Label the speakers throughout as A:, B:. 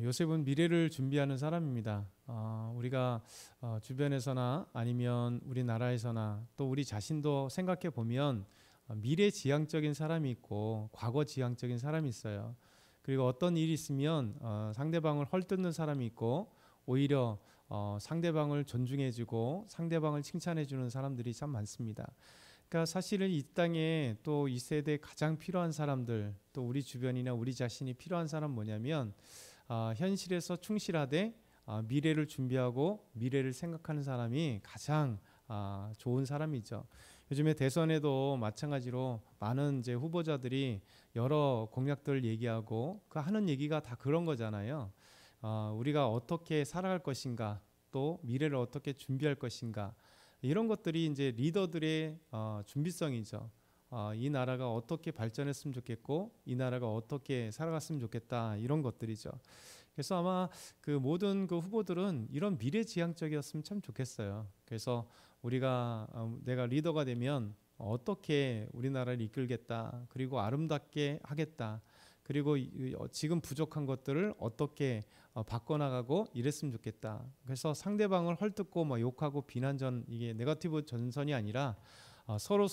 A: 요셉은 미래를 준비하는 사람입니다. 우리가 주변에서나 아니면 우리나라에서나 또 우리 자신도 생각해 보면 미래지향적인 사람이 있고 과거지향적인 사람이 있어요. 그리고 어떤 일이 있으면 상대방을 헐뜯는 사람이 있고 오히려 상대방을 존중해주고 상대방을 칭찬해주는 사람들이 참 많습니다. 그러니까 사실은 이 땅에 또 이 세대에 가장 필요한 사람들, 또 우리 주변이나 우리 자신이 필요한 사람 뭐냐면 현실에서 충실하되 미래를 준비하고 미래를 생각하는 사람이 가장 좋은 사람이죠. 요즘에 대선에도 마찬가지로 많은 이제 후보자들이 여러 공약들을 얘기하고 그 하는 얘기가 다 그런 거잖아요. 우리가 어떻게 살아갈 것인가, 또 미래를 어떻게 준비할 것인가, 이런 것들이 이제 리더들의 준비성이죠. 이 나라가 어떻게 발전했으면 좋겠고 이 나라가 어떻게 살아갔으면 좋겠다, 이런 것들이죠. 그래서 아마 그 모든 그 후보들은 이런 미래지향적이었으면 참 좋겠어요. 그래서 우리가 내가 리더가 되면 어떻게 우리나라를 이끌겠다, 그리고 아름답게 하겠다, 그리고 지금 부족한 것들을 어떻게 바꿔나가고 이랬으면 좋겠다. 그래서 상대방을 헐뜯고 막 욕하고 비난전, 이게 네거티브 전선이 아니라 서로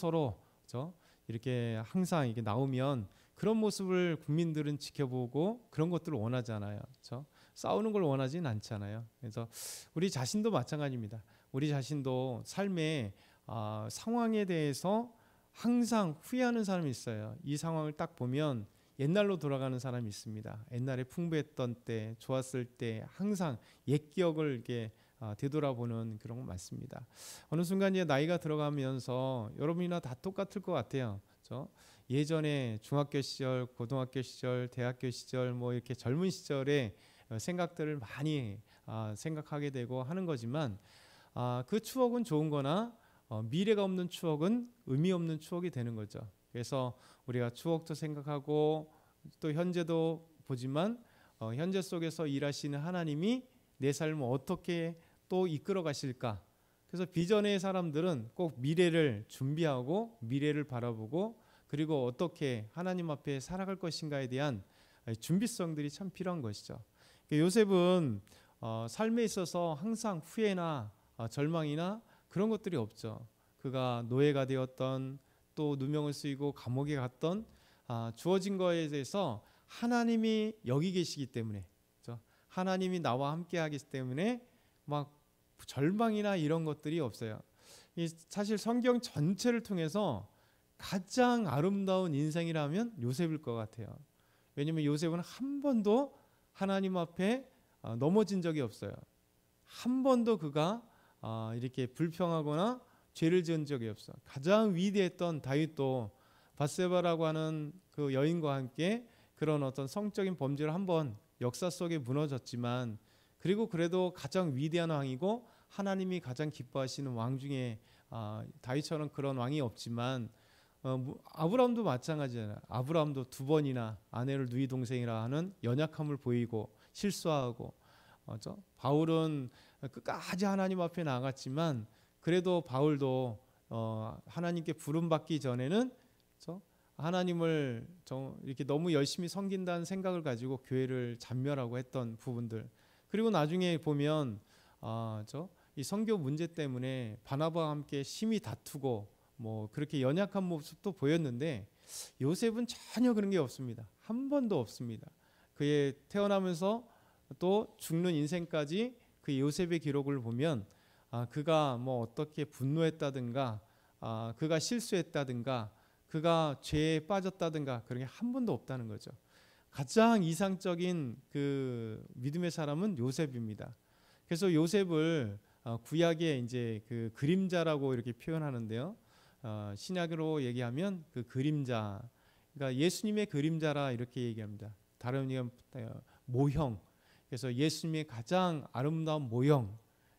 A: 이렇게 항상 이게 나오면 그런 모습을 국민들은 지켜보고 그런 것들을 원하잖아요. 그렇죠? 싸우는 걸 원하진 않잖아요. 그래서 우리 자신도 마찬가지입니다. 우리 자신도 삶의 상황에 대해서 항상 후회하는 사람이 있어요. 이 상황을 딱 보면 옛날로 돌아가는 사람이 있습니다. 옛날에 풍부했던 때, 좋았을 때 항상 옛 기억을 이렇게 되돌아보는 그런 거 많습니다. 어느 순간 이제 나이가 들어가면서 여러분이나 다 똑같을 것 같아요. 그렇죠? 예전에 중학교 시절, 고등학교 시절, 대학교 시절, 뭐 이렇게 젊은 시절에 생각들을 많이 생각하게 되고 하는 거지만 그 추억은 좋은 거나 미래가 없는 추억은 의미 없는 추억이 되는 거죠. 그래서 우리가 추억도 생각하고 또 현재도 보지만 현재 속에서 일하시는 하나님이 내 삶을 어떻게 또 이끌어 가실까. 그래서 비전의 사람들은 꼭 미래를 준비하고 미래를 바라보고 그리고 어떻게 하나님 앞에 살아갈 것인가에 대한 준비성들이 참 필요한 것이죠. 요셉은 삶에 있어서 항상 후회나 절망이나 그런 것들이 없죠. 그가 노예가 되었던, 또 누명을 쓰이고 감옥에 갔던 주어진 거에 대해서 하나님이 여기 계시기 때문에, 그렇죠? 하나님이 나와 함께 하기 때문에 막 절망이나 이런 것들이 없어요. 사실 성경 전체를 통해서 가장 아름다운 인생이라면 요셉일 것 같아요. 왜냐하면 요셉은 한 번도 하나님 앞에 넘어진 적이 없어요. 한 번도 그가 이렇게 불평하거나 죄를 지은 적이 없어. 가장 위대했던 다윗도 밧세바라고 하는 그 여인과 함께 그런 어떤 성적인 범죄를 한번 역사 속에 무너졌지만, 그리고 그래도 가장 위대한 왕이고 하나님이 가장 기뻐하시는 왕 중에 다윗처럼 그런 왕이 없지만 아브라함도 마찬가지잖아요. 아브라함도 두 번이나 아내를 누이 동생이라 하는 연약함을 보이고 실수하고, 바울은 끝까지 하나님 앞에 나갔지만 그래도 바울도 하나님께 부름받기 전에는 하나님을 이렇게 너무 열심히 섬긴다는 생각을 가지고 교회를 잔멸하고 했던 부분들, 그리고 나중에 보면 이 선교 문제 때문에 바나바와 함께 심히 다투고 뭐 그렇게 연약한 모습도 보였는데 요셉은 전혀 그런 게 없습니다. 한 번도 없습니다. 그의 태어나면서 또 죽는 인생까지 그 요셉의 기록을 보면 그가 뭐 어떻게 분노했다든가 그가 실수했다든가 그가 죄에 빠졌다든가 그런 게 한 번도 없다는 거죠. 가장 이상적인 그 믿음의 사람은 요셉입니다. 그래서 요셉을 구약의 이제 그 그림자라고 이렇게 표현하는데요. 신약으로 얘기하면 그 그림자, 그러니까 예수님의 그림자라 이렇게 얘기합니다. 다른 얘기는 모형. 그래서 예수님의 가장 아름다운 모형.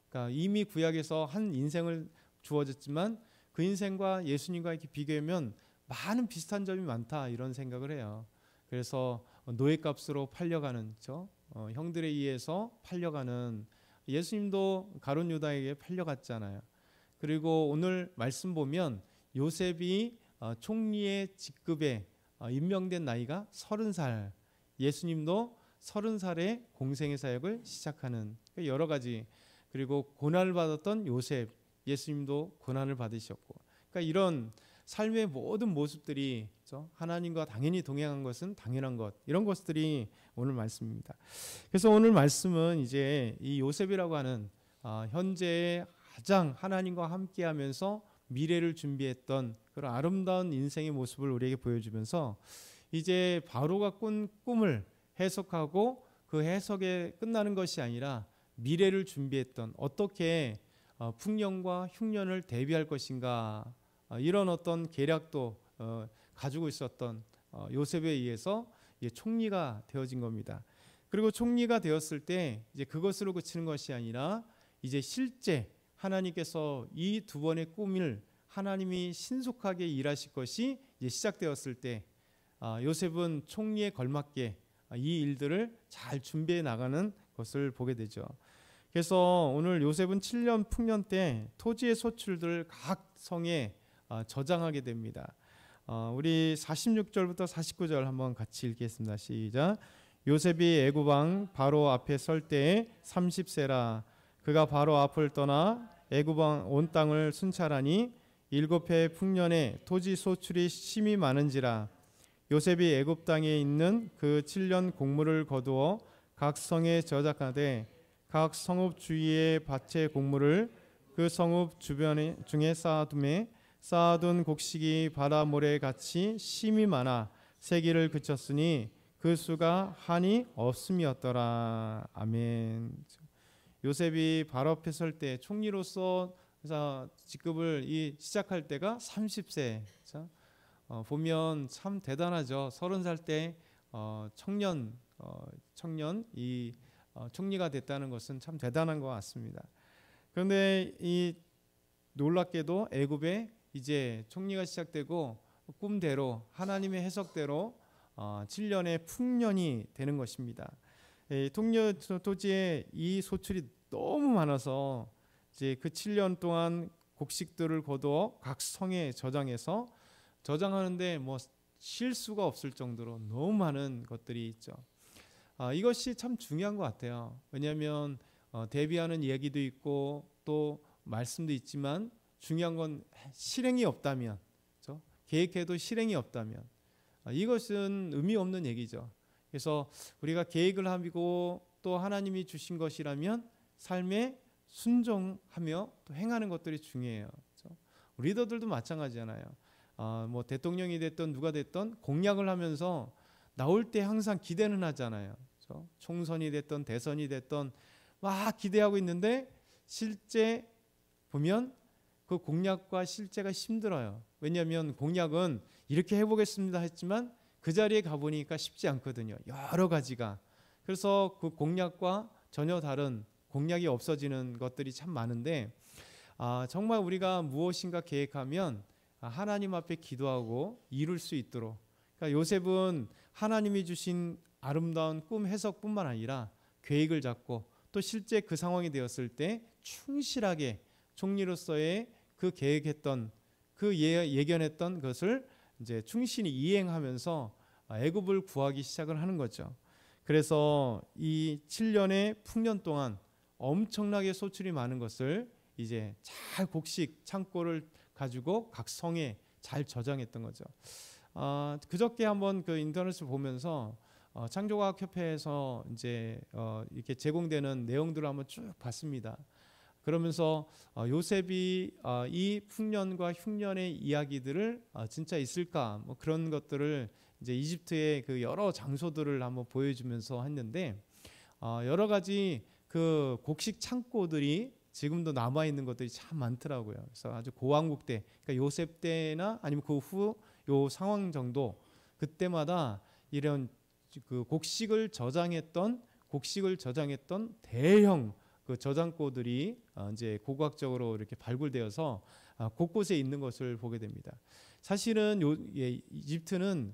A: 그러니까 이미 구약에서 한 인생을 주어졌지만 그 인생과 예수님과 이렇게 비교하면 많은 비슷한 점이 많다, 이런 생각을 해요. 그래서 노예값으로 팔려가는, 형들에 의해서 팔려가는, 예수님도 가룟 유다에게 팔려갔잖아요. 그리고 오늘 말씀 보면 요셉이 총리의 직급에 임명된 나이가 30살, 예수님도 30살에 공생의 사역을 시작하는 여러 가지, 그리고 고난을 받았던 요셉, 예수님도 고난을 받으셨고, 그러니까 이런 삶의 모든 모습들이 하나님과 당연히 동행한 것은 당연한 것, 이런 것들이 오늘 말씀입니다. 그래서 오늘 말씀은 이제 이 요셉이라고 하는 현재의 가장 하나님과 함께하면서 미래를 준비했던 그런 아름다운 인생의 모습을 우리에게 보여주면서 이제 바로가 꾼 꿈을 해석하고 그 해석에 끝나는 것이 아니라 미래를 준비했던, 어떻게 풍년과 흉년을 대비할 것인가, 이런 어떤 계략도 가지고 있었던 요셉에 의해서 총리가 되어진 겁니다. 그리고 총리가 되었을 때 이제 그것으로 그치는 것이 아니라 이제 실제 하나님께서 이 두 번의 꿈을 하나님이 신속하게 일하실 것이 이제 시작되었을 때 요셉은 총리에 걸맞게 이 일들을 잘 준비해 나가는 것을 보게 되죠. 그래서 오늘 요셉은 7년 풍년 때 토지의 소출들을 각 성에 저장하게 됩니다. 우리 46절부터 49절 한번 같이 읽겠습니다. 시작. 요셉이 애굽 왕 바로 앞에 설 때에 30세라. 그가 바로 앞을 떠나 애굽 왕 온 땅을 순찰하니 7해 풍년에 토지 소출이 심히 많은지라. 요셉이 애굽 땅에 있는 그 7년 곡물을 거두어 각 성에 저작하되 각 성읍 주위의 밭의 곡물을 그 성읍 주변 중에 쌓아둔 곡식이 바다 모래 같이 심이 많아 세기를 그쳤으니 그 수가 한이 없음이었더라. 아멘. 요셉이 바로 앞에 설 때 총리로서 직급을 시작할 때가 30세. 보면 참 대단하죠. 30살 때 청년 총리가 됐다는 것은 참 대단한 것 같습니다. 그런데 이 놀랍게도 애굽에 이제 총리가 시작되고 꿈대로 하나님의 해석대로 7년의 풍년이 되는 것입니다. 토지에 이 소출이 너무 많아서 이제 그 7년 동안 곡식들을 거두어 각 성에 저장하는데 뭐 쉴 수가 없을 정도로 너무 많은 것들이 있죠. 이것이 참 중요한 것 같아요. 왜냐하면 대비하는 얘기도 있고 또 말씀도 있지만 중요한 건 실행이 없다면, 그렇죠? 계획해도 실행이 없다면 이것은 의미 없는 얘기죠. 그래서 우리가 계획을 하고 또 하나님이 주신 것이라면 삶에 순종하며 또 행하는 것들이 중요해요. 그렇죠? 리더들도 마찬가지잖아요. 뭐 대통령이 됐던 누가 됐던 공약을 하면서 나올 때 항상 기대는 하잖아요. 그렇죠? 총선이 됐던 대선이 됐던 막 기대하고 있는데 실제 보면 그 공약과 실제가 힘들어요. 왜냐하면 공약은 이렇게 해보겠습니다 했지만 그 자리에 가보니까 쉽지 않거든요. 여러 가지가. 그래서 그 공약과 전혀 다른 공약이 없어지는 것들이 참 많은데 정말 우리가 무엇인가 계획하면 하나님 앞에 기도하고 이룰 수 있도록, 그러니까 요셉은 하나님이 주신 아름다운 꿈 해석뿐만 아니라 계획을 잡고 또 실제 그 상황이 되었을 때 충실하게 총리로서의 그 계획했던 그 예견했던 것을 이제 충실히 이행하면서 애굽을 구하기 시작을 하는 거죠. 그래서 이 7년의 풍년 동안 엄청나게 소출이 많은 것을 이제 잘 곡식 창고를 가지고 각 성에 잘 저장했던 거죠. 그저께 한번 그 인터넷을 보면서 창조과학협회에서 이제 이렇게 제공되는 내용들을 한번 쭉 봤습니다. 그러면서 요셉이 이 풍년과 흉년의 이야기들을 진짜 있을까, 뭐 그런 것들을 이제 이집트의 그 여러 장소들을 한번 보여주면서 했는데 여러 가지 그 곡식 창고들이 지금도 남아 있는 것들이 참 많더라고요. 그래서 아주 고왕국 때, 그러니까 요셉 때나 아니면 그 후 요 상황 정도 그때마다 이런 그 곡식을 저장했던 대형 그 저장고들이 이제 고고학적으로 이렇게 발굴되어서 곳곳에 있는 것을 보게 됩니다. 사실은 이집트는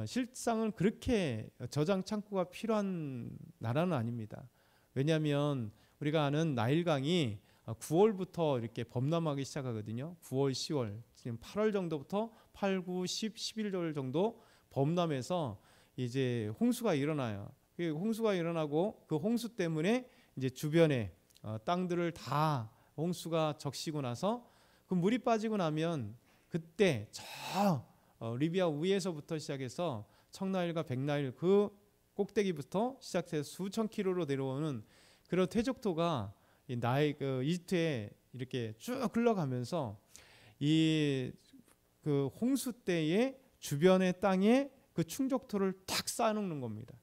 A: 실상은 그렇게 저장 창고가 필요한 나라는 아닙니다. 왜냐하면 우리가 아는 나일강이 9월부터 이렇게 범람하기 시작하거든요. 9월, 10월, 지금 8월 정도부터 8, 9, 10, 11월 정도 범람해서 이제 홍수가 일어나요. 그 홍수가 일어나고 그 홍수 때문에 이제 주변에 땅들을 다 홍수가 적시고 나서 그 물이 빠지고 나면 그때 저 리비아 위에서부터 시작해서 청나일과 백나일 그 꼭대기부터 시작해서 수천 킬로로 내려오는 그런 퇴적토가 그 이집트에 이렇게 쭉 흘러가면서 이 그 홍수 때에 주변의 땅에 그 충족토를 탁 쌓아놓는 겁니다.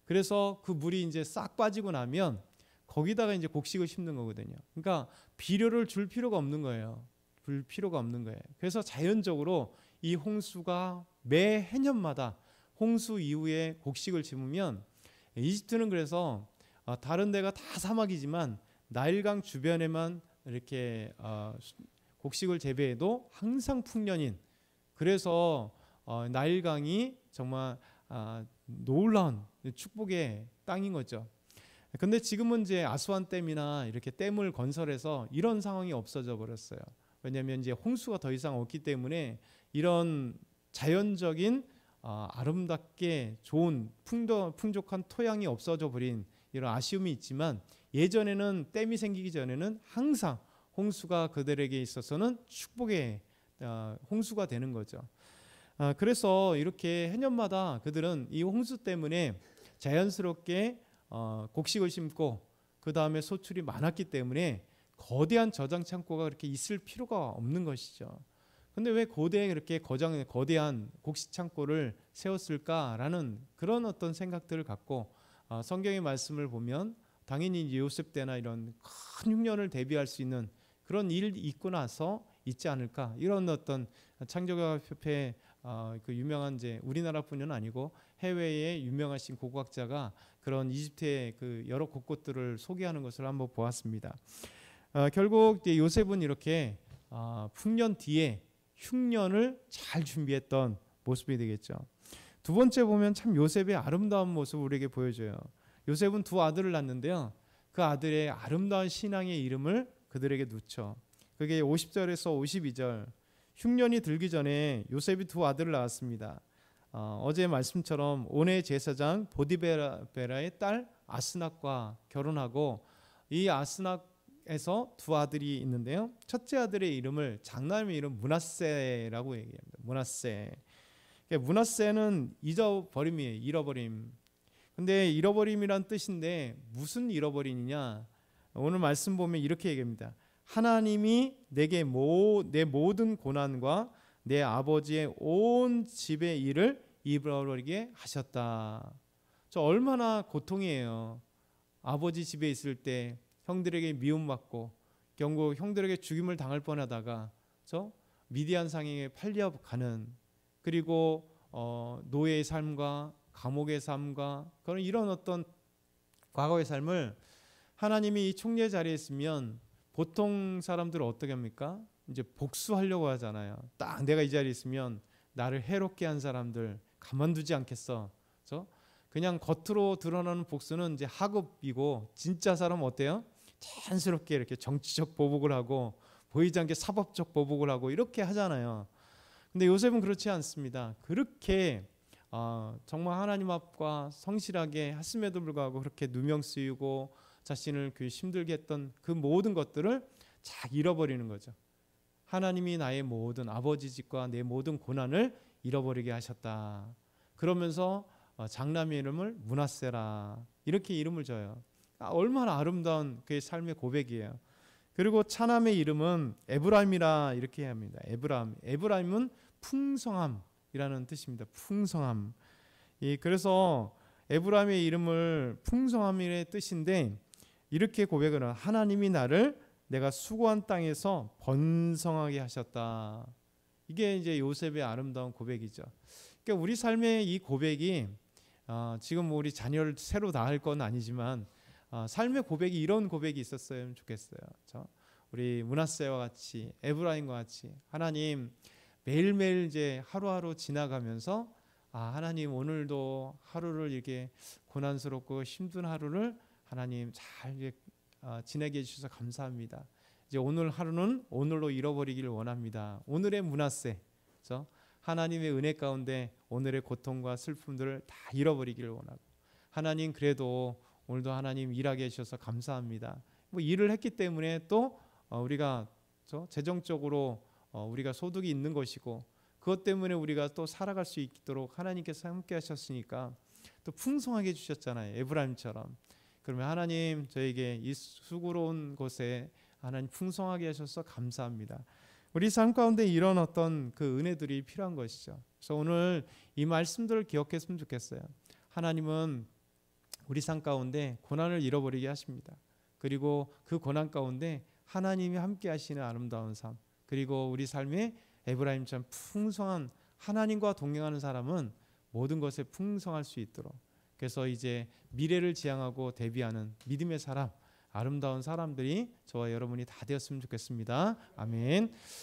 A: 그래서 그 물이 이제 싹 빠지고 나면 거기다가 이제 곡식을 심는 거거든요. 그러니까 비료를 줄 필요가 없는 거예요. 줄 필요가 없는 거예요. 그래서 자연적으로 이 홍수가 매 해년마다 홍수 이후에 곡식을 심으면 이집트는 그래서 다른 데가 다 사막이지만 나일강 주변에만 이렇게 곡식을 재배해도 항상 풍년인, 그래서 나일강이 정말 놀라운 축복의 땅인 거죠. 근데 지금은 이제 아수안 댐이나 이렇게 댐을 건설해서 이런 상황이 없어져 버렸어요. 왜냐하면 이제 홍수가 더 이상 없기 때문에 이런 자연적인 아름답게 좋은 풍족한 토양이 없어져 버린 이런 아쉬움이 있지만, 예전에는 댐이 생기기 전에는 항상 홍수가 그들에게 있어서는 축복의 홍수가 되는 거죠. 그래서 이렇게 해년마다 그들은 이 홍수 때문에 자연스럽게 곡식을 심고 그 다음에 소출이 많았기 때문에 거대한 저장 창고가 그렇게 있을 필요가 없는 것이죠. 근데 왜 그렇게 거대한 곡식 창고를 세웠을까라는 그런 어떤 생각들을 갖고 성경의 말씀을 보면 당연히 요셉 때나 이런 큰 흉년을 대비할 수 있는 그런 일이 있고 나서 있지 않을까, 이런 어떤 창조과학협회 그 유명한 이제 우리나라뿐은 아니고 해외의 유명하신 고고학자가 그런 이집트의 그 여러 곳곳들을 소개하는 것을 한번 보았습니다. 결국 이제 요셉은 이렇게 풍년 뒤에 흉년을 잘 준비했던 모습이 되겠죠. 두 번째 보면 참 요셉의 아름다운 모습을 우리에게 보여줘요. 요셉은 두 아들을 낳는데요, 그 아들의 아름다운 신앙의 이름을 그들에게 놓죠. 그게 50절에서 52절. 흉년이 들기 전에 요셉이 두 아들을 낳았습니다. 어제 말씀처럼 온의 제사장 보디베라의 딸 아스낙과 결혼하고, 이 아스낙에서 두 아들이 있는데요, 첫째 아들의 이름을 장남의 이름 므낫세라고 얘기합니다. 므낫세는 잊어버림이에요. 잃어버림. 근데 잃어버림이란 뜻인데 무슨 잃어버리느냐, 오늘 말씀 보면 이렇게 얘기합니다. 하나님이 내게 내 모든 고난과 내 아버지의 온 집의 일을 잃어버리게 하셨다. 저 얼마나 고통이에요. 아버지 집에 있을 때 형들에게 미움받고 결국 형들에게 죽임을 당할 뻔하다가 저 미디안 상행에 팔려가는, 그리고 노예의 삶과 감옥의 삶과 그런 이런 어떤 과거의 삶을 하나님이 이 총리의 자리에 있으면 보통 사람들은 어떻게 합니까? 이제 복수하려고 하잖아요. 딱 내가 이 자리에 있으면 나를 해롭게 한 사람들 가만두지 않겠어. 그냥 겉으로 드러나는 복수는 이제 하급이고, 진짜 사람은 어때요? 자연스럽게 이렇게 정치적 보복을 하고 보이지 않게 사법적 보복을 하고 이렇게 하잖아요. 근데 요셉은 그렇지 않습니다. 그렇게 정말 하나님 앞과 성실하게 했음에도 불구하고 그렇게 누명 쓰이고 자신을 힘들게 했던 그 모든 것들을 다 잃어버리는 거죠. 하나님이 나의 모든 아버지 집과 내 모든 고난을 잃어버리게 하셨다. 그러면서 장남의 이름을 므낫세라 이렇게 이름을 줘요. 얼마나 아름다운 그의 삶의 고백이에요. 그리고 차남의 이름은 에브라임이라 이렇게 합니다. 에브라임은 풍성함이라는 뜻입니다. 풍성함. 그래서 에브라임의 이름을 풍성함의 뜻인데, 이렇게 고백을 하는, 하나님이 나를 내가 수고한 땅에서 번성하게 하셨다. 이게 이제 요셉의 아름다운 고백이죠. 그러니까 우리 삶의 이 고백이 지금 우리 자녀를 새로 낳을 건 아니지만 삶의 고백이 이런 고백이 있었으면 좋겠어요. 우리 므낫세와 같이, 에브라임과 같이 하나님 매일매일 이제 하루하루 지나가면서 하나님 오늘도 하루를 이렇게 고난스럽고 힘든 하루를 하나님 잘 지내게 해주셔서 감사합니다. 이제 오늘 하루는 오늘로 잃어버리기를 원합니다. 오늘의 므낫세, 하나님의 은혜 가운데 오늘의 고통과 슬픔들을 다 잃어버리기를 원하고, 하나님 그래도 오늘도 하나님 일하게 해주셔서 감사합니다. 뭐 일을 했기 때문에 또 우리가 재정적으로 우리가 소득이 있는 것이고 그것 때문에 우리가 또 살아갈 수 있도록 하나님께서 함께 하셨으니까 또 풍성하게 주셨잖아요. 에브라임처럼. 그러면 하나님 저에게 이 수고로운 곳에 하나님 풍성하게 하셔서 감사합니다. 우리 삶 가운데 이런 어떤 그 은혜들이 필요한 것이죠. 그래서 오늘 이 말씀들을 기억했으면 좋겠어요. 하나님은 우리 삶 가운데 고난을 잃어버리게 하십니다. 그리고 그 고난 가운데 하나님이 함께 하시는 아름다운 삶, 그리고 우리 삶에 에브라임처럼 풍성한 하나님과 동행하는 사람은 모든 것에 풍성할 수 있도록, 그래서 이제 미래를 지향하고 대비하는 믿음의 사람, 아름다운 사람들이 저와 여러분이 다 되었으면 좋겠습니다. 아멘.